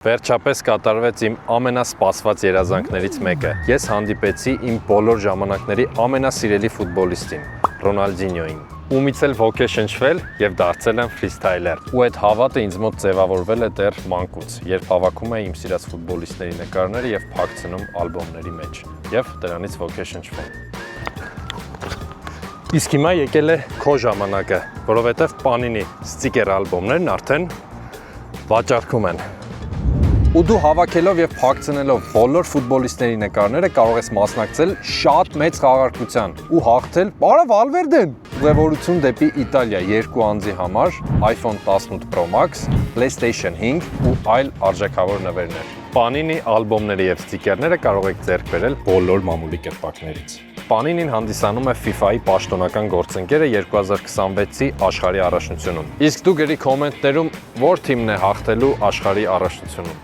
Վերջապես կատարվեց իմ ամենասպասված երազանքներից մեկը։ Ես հանդիպեցի իմ բոլոր ժամանակների ամենասիրելի ֆուտբոլիստին՝ Ռոնալդինյոին։ Ումից էլ ոգեշնչվել եւ դարձել եմ ֆրիստայլեր։ Ու այդ հավատը ինձ մոտ ձևավորվել է դեռ մանկուց, երբ հավաքում էի իմ սիրած ֆուտբոլիստների նկարները եւ փակցնում ալբոմների մեջ եւ դրանից ոգեշնչվում։ Իսկ հիմա եկել է քո ժամանակը, որովհետեւ Պանինի ստիկեր ալբոմներն արդեն վաճառքում են։ Ու դու հավաքելով եւ փակցնելով բոլոր ֆուտբոլիստների նկարները կարող ես մասնակցել շատ մեծ խաղարկության ու հաղթել Պարո Վալվերդեն։ Ուղևորություն դեպի Իտալիա 2 անձի համար, iPhone 18 Pro Max, PlayStation 5 ու այլ արժեքավոր նվերներ։ Պանինի ալբոմները եւ ստիկերները կարող եք ձեռք բերել բոլոր մամուլի կերպակներից։ Պանինին հանդիսանում է FIFA-ի պաշտոնական գործընկերը 2026-ի աշխարհի առաջնությունում։ Իսկ դու գրի կոմենտներում, որ թիմն է հաղթելու աշխարհի առաջնությունում։